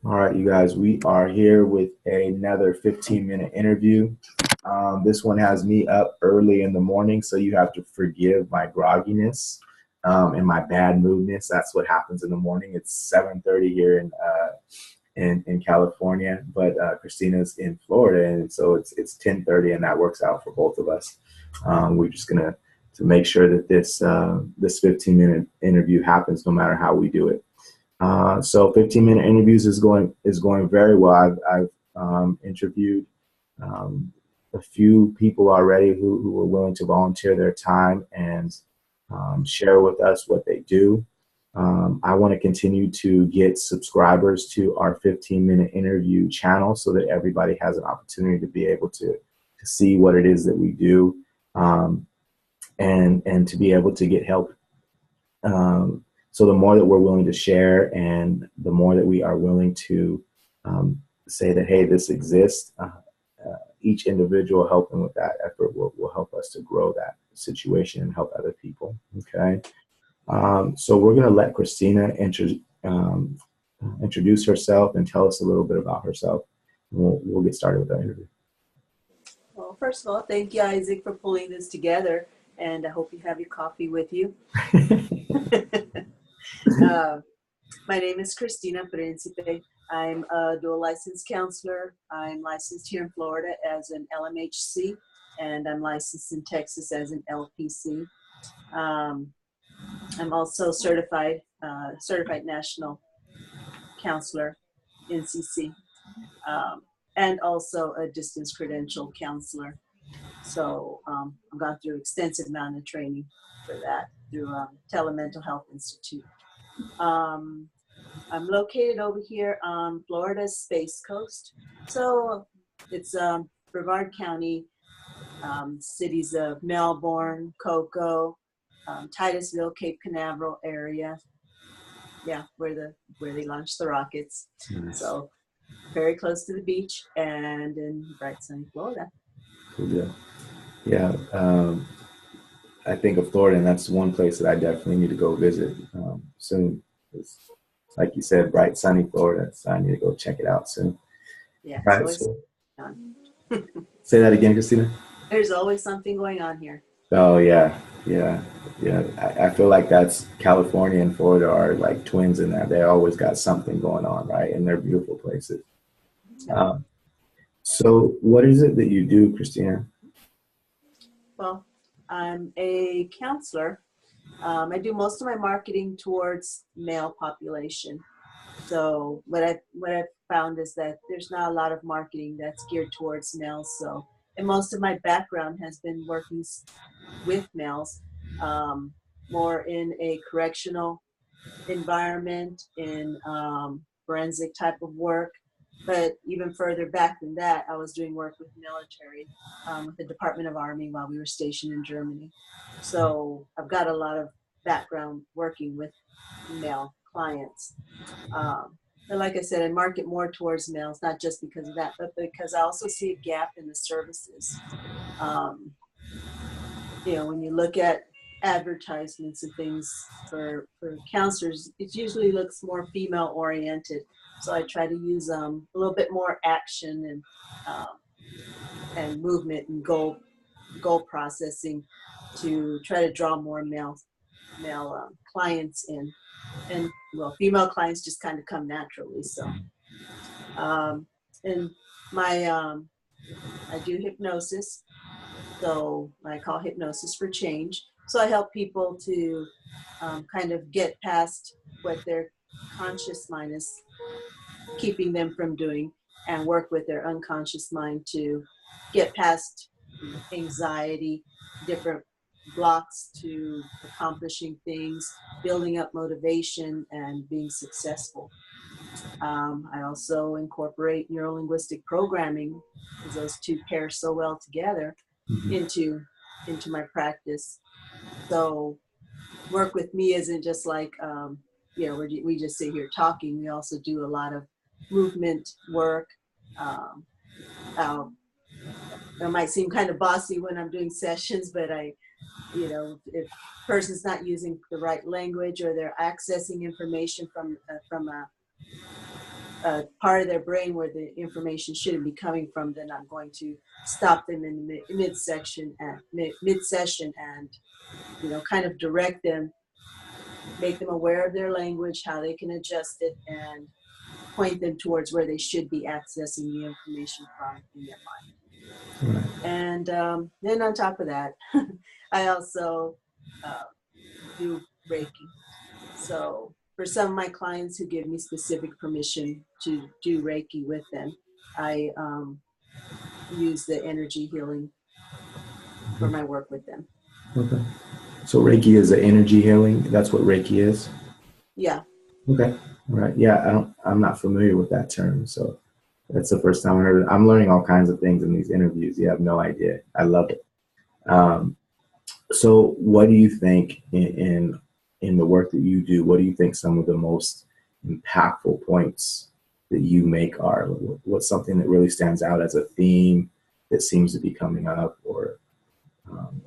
All right, you guys, we are here with another 15-minute interview. This one has me up early in the morning, so you have to forgive my grogginess and my bad moodness. That's what happens in the morning. It's 7:30 here in California, but Christina's in Florida, and so it's 10:30, and that works out for both of us. We're just gonna to make sure that this 15-minute interview happens, no matter how we do it. So 15-minute interviews is going very well. I've interviewed um, a few people already who were willing to volunteer their time and share with us what they do. I want to continue to get subscribers to our 15-minute interview channel so that everybody has an opportunity to be able to see what it is that we do, um, and to be able to get help. So the more that we're willing to share and the more that we are willing to say that, hey, this exists, each individual helping with that effort will help us to grow that situation and help other people. Okay. So we're going to let Christina um, introduce herself and tell us a little bit about herself. We'll get started with our interview. Well, first of all, thank you, Isaac, for pulling this together, and I hope you have your coffee with you. uh, my name is Christina Príncipe. I'm a dual licensed counselor. I'm licensed here in Florida as an LMHC, and I'm licensed in Texas as an LPC. Um, I'm also certified national counselor, NCC, and also a distance credential counselor. So I've gone through extensive amount of training for that through Telemental Health Institute. Um, I'm located over here on Florida's Space Coast. So it's Brevard County, cities of Melbourne, Cocoa, Titusville, Cape Canaveral area. Yeah, where they launched the rockets. Nice. So very close to the beach and in bright sunny Florida. Cool deal. Yeah. I think of Florida, and that's one place that I definitely need to go visit soon. It's, like you said, bright, sunny Florida, so I need to go check it out soon. Yeah, All it's right, always so on. say that again, Christina. There's always something going on here. Oh yeah, yeah, yeah. I feel like that's California and Florida are like twins in that. They always got something going on, right? And they're beautiful places. Yep. Um, so, what is it that you do, Christina? Well, I'm a counselor. I do most of my marketing towards male population. So what I've found is that there's not a lot of marketing that's geared towards males. So, and most of my background has been working with males, um, more in a correctional environment, in forensic type of work. But even further back than that, I was doing work with military, with the Department of Army while we were stationed in Germany. So I've got a lot of background working with male clients. But like I said, I market more towards males, not just because of that, but because I also see a gap in the services. Um, when you look at advertisements and things for counselors, it usually looks more female oriented. So I try to use a little bit more action and movement and goal processing to try to draw more male clients in, and well, female clients just kind of come naturally. So and my I do hypnosis. So I call hypnosis for change. So I help people to kind of get past what their conscious mind is keeping them from doing and work with their unconscious mind to get past anxiety, different blocks to accomplishing things, building up motivation, and being successful. I also incorporate neuro-linguistic programming, because those two pair so well together, Mhm. into my practice. So work with me isn't just like we just sit here talking. We also do a lot of movement work. Um, it might seem kind of bossy when I'm doing sessions, but if person's not using the right language or they're accessing information from part of their brain where the information shouldn't be coming from, then I'm going to stop them in mid-session and kind of direct them, make them aware of their language, how they can adjust it, and point them towards where they should be accessing the information from in their mind. Right. And then on top of that, I also do Reiki. So for some of my clients who give me specific permission to do Reiki with them, I use the energy healing for my work with them. Okay. So Reiki is an energy healing. That's what Reiki is. Yeah. Okay. All right. Yeah. I'm not familiar with that term. So that's the first time I heard it. I'm learning all kinds of things in these interviews. You have no idea. I love it. So what do you think in the work that you do? What do you think some of the most impactful points that you make are? What's something that really stands out as a theme that seems to be coming up, or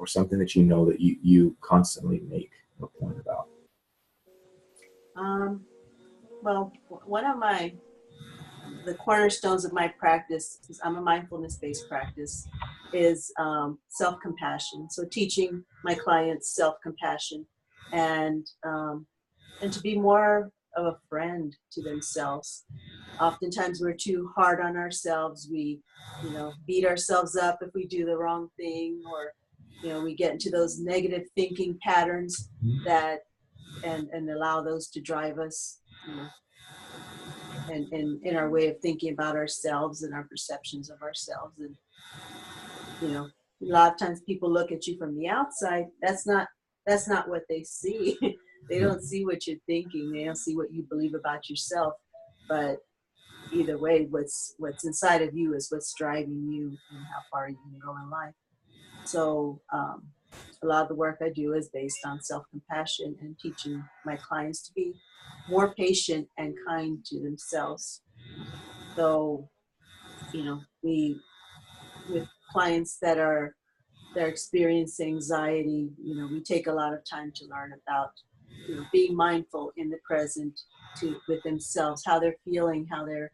something that that you constantly make a point about? Well, one of the cornerstones of my practice, because I'm a mindfulness-based practice, is self-compassion. So teaching my clients self-compassion and to be more of a friend to themselves. Oftentimes we're too hard on ourselves. We, beat ourselves up if we do the wrong thing, or, we get into those negative thinking patterns that, and allow those to drive us, and in our way of thinking about ourselves and our perceptions of ourselves. And, a lot of times people look at you from the outside. That's not what they see. They don't see what you're thinking. They don't see what you believe about yourself. But either way, what's inside of you is what's driving you and how far you can go in life. So a lot of the work I do is based on self-compassion and teaching my clients to be more patient and kind to themselves. So, with clients that experience anxiety, we take a lot of time to learn about, being mindful in the present with themselves, how they're feeling, how they're,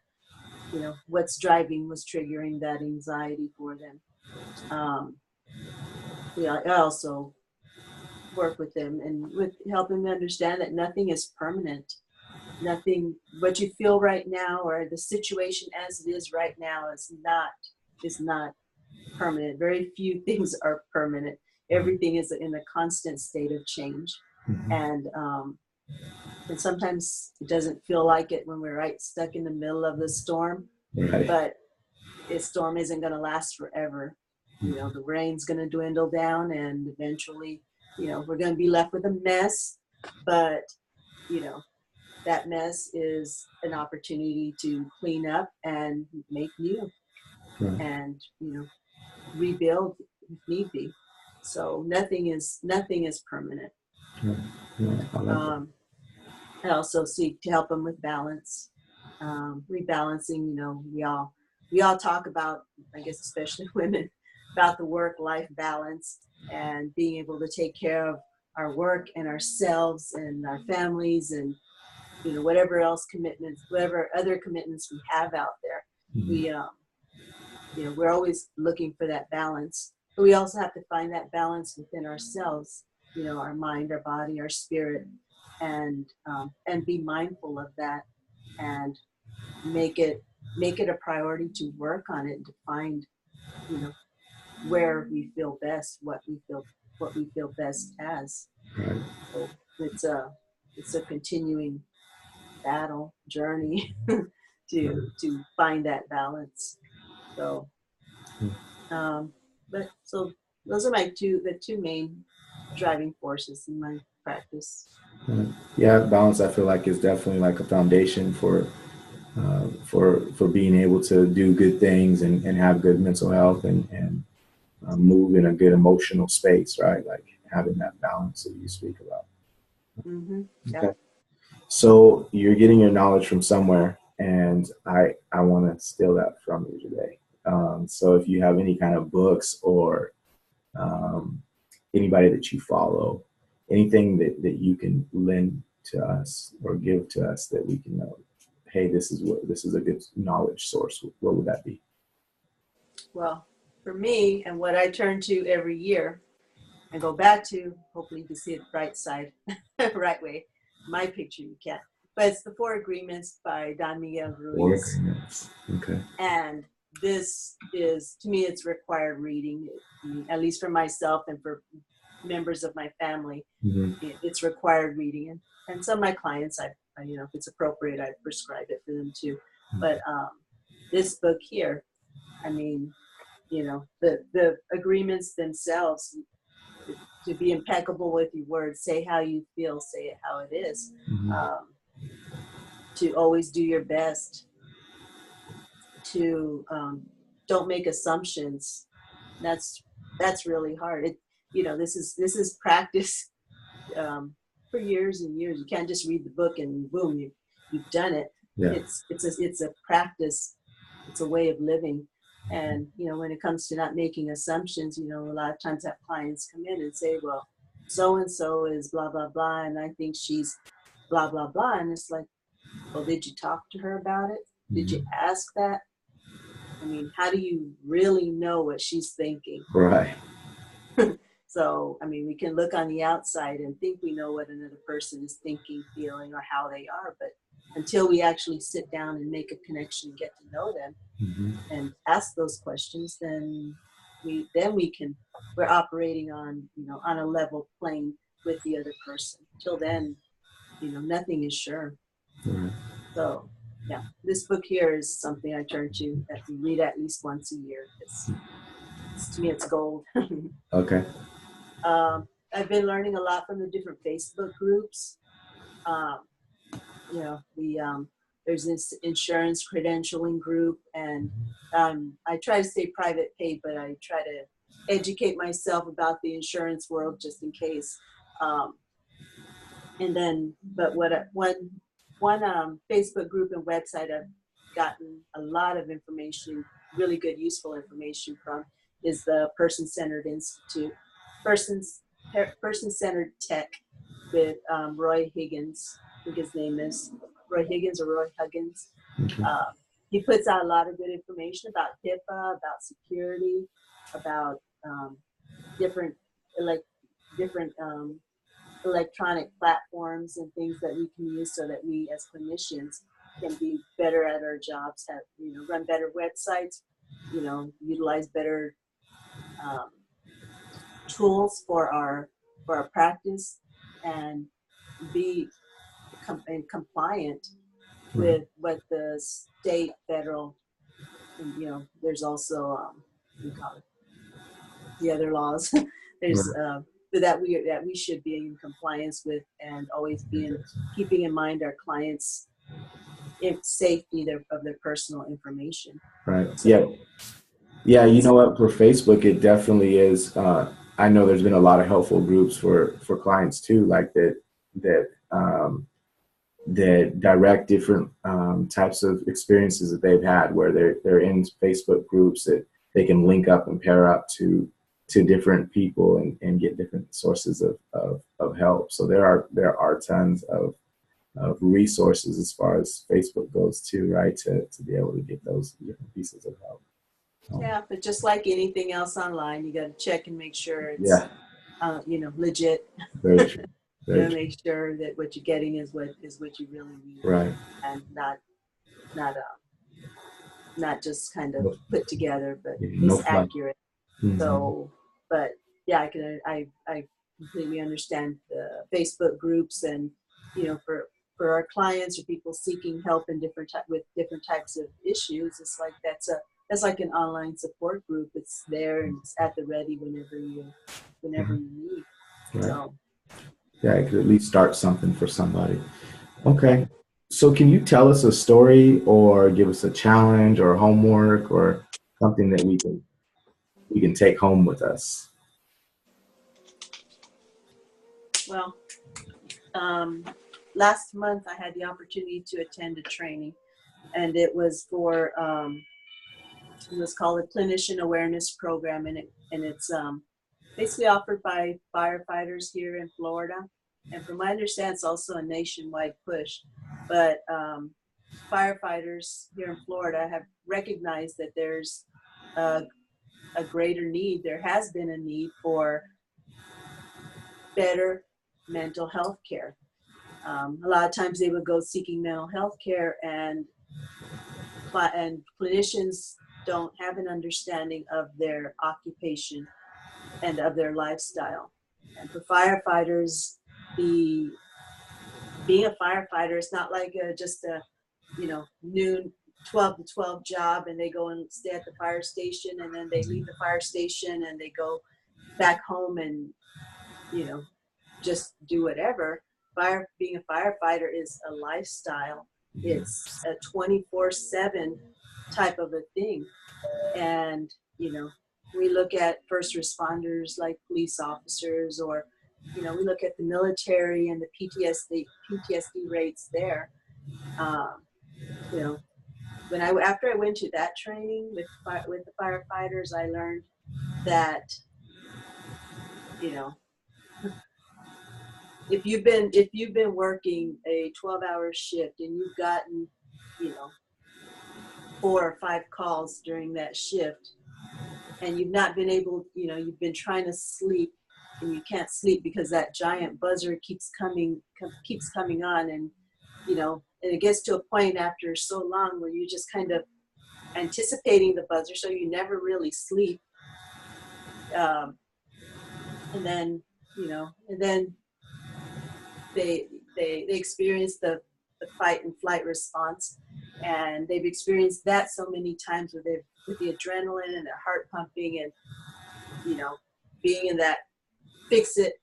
what's triggering that anxiety for them. I also work with them and with helping them understand that nothing is permanent. Nothing, what you feel right now or the situation as it is right now is not permanent. Very few things are permanent. Everything is in a constant state of change. Mm-hmm. And sometimes it doesn't feel like it when we're right stuck in the middle of the storm. Right. But the storm isn't going to last forever. The rain's going to dwindle down, and eventually, we're going to be left with a mess. But, that mess is an opportunity to clean up and make new, Right. and, rebuild if need be. So nothing is permanent. Right. Right. I like I also seek to help them with balance, rebalancing. We all talk about, I guess, especially women, about the work-life balance and being able to take care of our work and ourselves and our families and, whatever other commitments we have out there. Mm-hmm. We're always looking for that balance, but we also have to find that balance within ourselves, our mind, our body, our spirit, and be mindful of that, and make it a priority to work on it and to find, where we feel best, what we feel best as. Right. So it's a continuing battle journey to find that balance. So, but so those are the two main driving forces in my practice. Right. Yeah, balance, I feel like, is definitely like a foundation for being able to do good things and have good mental health and move in a good emotional space, right? Like having that balance that you speak about. Mm-hmm. Yep. Okay. So you're getting your knowledge from somewhere, and I want to steal that from you today. So if you have any kind of books or anybody that you follow, anything that you can lend to us or give to us that we can hey, this is a good knowledge source, what would that be? Well, for me, and what I turn to every year and go back to, hopefully to see it bright side, right way, my picture you can't. But it's the Four Agreements by Don Miguel Four Ruiz. agreements. Okay. And this is, to me, it's required reading, at least for myself and for members of my family. It's required reading. And some of my clients, if it's appropriate, I prescribe it for them too. But this book here, I mean, the agreements themselves, to be impeccable with your words, say how you feel, say it how it is, to always do your best, to don't make assumptions. That's really hard. This is practice for years and years. You can't just read the book and boom, you've done it. Yeah. It's a practice. It's a way of living. And when it comes to not making assumptions, a lot of times have clients come in and say, well, so and so is blah blah blah, and I think she's blah blah blah, and it's like, well, did you talk to her about it? Did you ask that? I mean, how do you really know what she's thinking? Right. So, I mean, we can look on the outside and think we know what another person is thinking, feeling, or how they are, but until we actually sit down and make a connection and get to know them and ask those questions, then we're operating on a level plane with the other person. Till then, nothing is sure. Right. So yeah, this book here is something I turn to that we read at least once a year. To me, it's gold. Okay. I've been learning a lot from the different Facebook groups. There's this insurance credentialing group, and I try to stay private pay, but I try to educate myself about the insurance world just in case. But one Facebook group and website I've gotten a lot of information, really good, useful information from, is the Person-Centered Institute, Person-Centered Tech, with Roy Higgins. I think his name is Roy Higgins or Roy Huggins. He puts out a lot of good information about HIPAA, about security, about different electronic platforms and things that we can use so that we as clinicians can be better at our jobs, run better websites, utilize better tools for our practice, and be compliant with what the state, federal, and there's also the other laws. There's that we should be in compliance with, and always keeping in mind our clients' safety of their personal information. Right. So, yeah. You know what? For Facebook, it definitely is. I know there's been a lot of helpful groups for clients too, like that direct different types of experiences that they've had, where they're in Facebook groups that they can link up and pair up to different people and get different sources of help. So there are tons of resources as far as Facebook goes too, right? To be able to get those different pieces of help. Yeah, but just like anything else online, you got to check and make sure it's legit. Very true. Very true. Make sure that what you're getting is what you really need, right? And not just kind of put together, but is accurate. So, but yeah, I completely understand the Facebook groups, and for our clients or people seeking help in with different types of issues, it's like that's like an online support group. It's there and it's at the ready whenever you need. Right. So, yeah, it could at least start something for somebody. Okay. So can you tell us a story or give us a challenge or homework or something that we can take home with us? Well, last month I had the opportunity to attend a training, and it was for it was called a Clinician Awareness Program, and it's basically offered by firefighters here in Florida. And from my understanding, it's also a nationwide push. But firefighters here in Florida have recognized that there's a, a greater need. There has been a need for better mental health care. A lot of times they would go seeking mental health care, and clinicians don't have an understanding of their occupation and of their lifestyle. And for firefighters, the being a firefighter is not like just a noon 12 to 12 job, and they go and stay at the fire station, and then they leave the fire station and they go back home and just do whatever. Being a firefighter is a lifestyle. It's a 24/7 type of a thing. And we look at first responders like police officers, or we look at the military and the PTSD rates there. You know, after I went to that training with the firefighters, I learned that you know if you've been working a 12-hour shift and you've gotten 4 or 5 calls during that shift, and you've not been able, you've been trying to sleep and you can't sleep because that giant buzzer keeps coming on, and and it gets to a point after so long where you're just kind of anticipating the buzzer, so you never really sleep. And then they experience the fight and flight response, and they've experienced that so many times with the adrenaline and their heart pumping, and being in that fix it,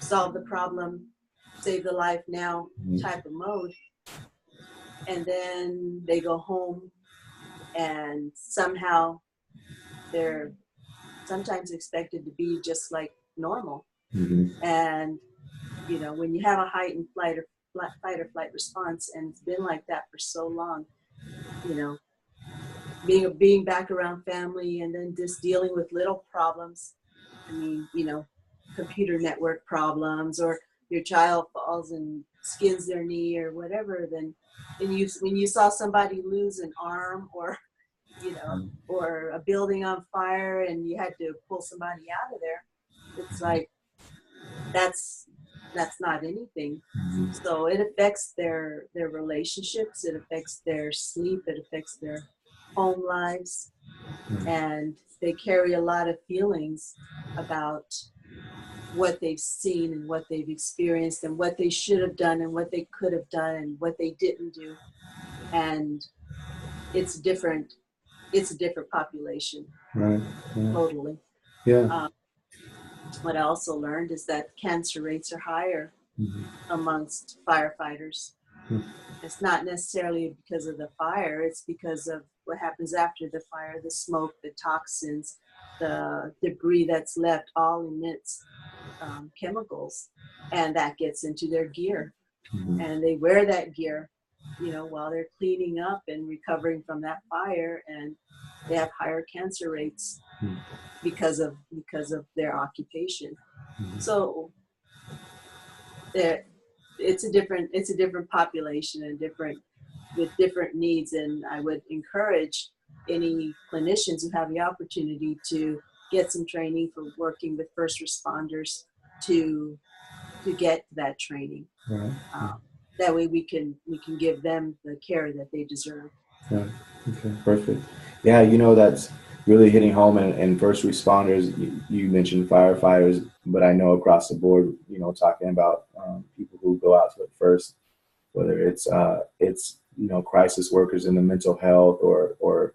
solve the problem, save the life now type of mode. And then they go home, and somehow they're sometimes expected to be just like normal. And when you have a heightened fight or flight response, and it's been like that for so long, being back around family, and then just dealing with little problems. I mean, computer network problems, or your child falls and skins their knee or whatever, then when you saw somebody lose an arm, or or a building on fire and you had to pull somebody out of there, it's like that's not anything. So it affects their relationships, it affects their sleep, it affects their home lives, and they carry a lot of feelings about what they've seen and what they've experienced and what they should have done and what they could have done and what they didn't do. And it's different. It's a different population. Right. Yeah. Totally. Yeah. What I also learned is that cancer rates are higher amongst firefighters. It's not necessarily because of the fire, it's because of what happens after the fire, the smoke, the toxins, the debris that's left, all emits chemicals, and that gets into their gear. And they wear that gear, while they're cleaning up and recovering from that fire, and they have higher cancer rates because of their occupation. So it's a different population, and with different needs. And I would encourage any clinicians who have the opportunity to get some training for working with first responders to get that training. Right. That way we can give them the care that they deserve. Right. Okay. Perfect. Yeah. That's really hitting home. And first responders, you mentioned firefighters, but I know across the board, talking about people who go out to it first, whether it's crisis workers in the mental health, or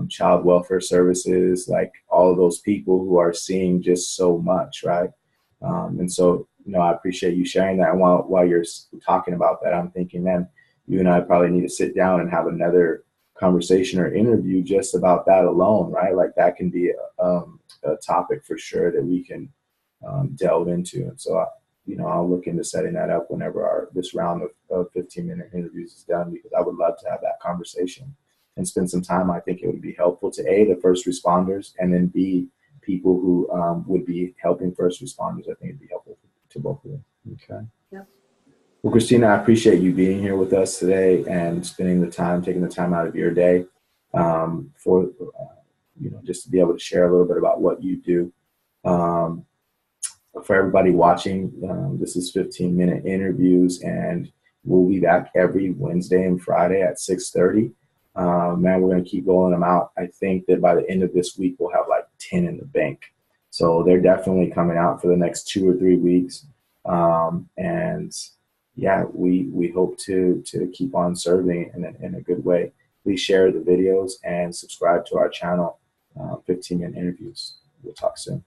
child welfare services, like all of those people who are seeing just so much, right? And so, I appreciate you sharing that. And while you're talking about that, I'm thinking, man, you and I probably need to sit down and have another conversation or interview just about that alone, right? Like that can be a topic for sure that we can delve into. And so, I'll look into setting that up whenever this round of 15-minute interviews is done, because I would love to have that conversation and spend some time. I think it would be helpful to A, the first responders, and then B, people who would be helping first responders. I think it'd be helpful to both of them. Okay. Yep. Well, Christina, I appreciate you being here with us today and spending the time, taking the time out of your day for, just to be able to share a little bit about what you do. Um, for everybody watching, this is 15-minute interviews, and we'll be back every Wednesday and Friday at 6:30. Man, we're going to keep rolling them out. I think that by the end of this week, we'll have like 10 in the bank. So they're definitely coming out for the next 2 or 3 weeks. And yeah, we hope to keep on serving in a good way. Please share the videos and subscribe to our channel, 15-minute interviews. We'll talk soon.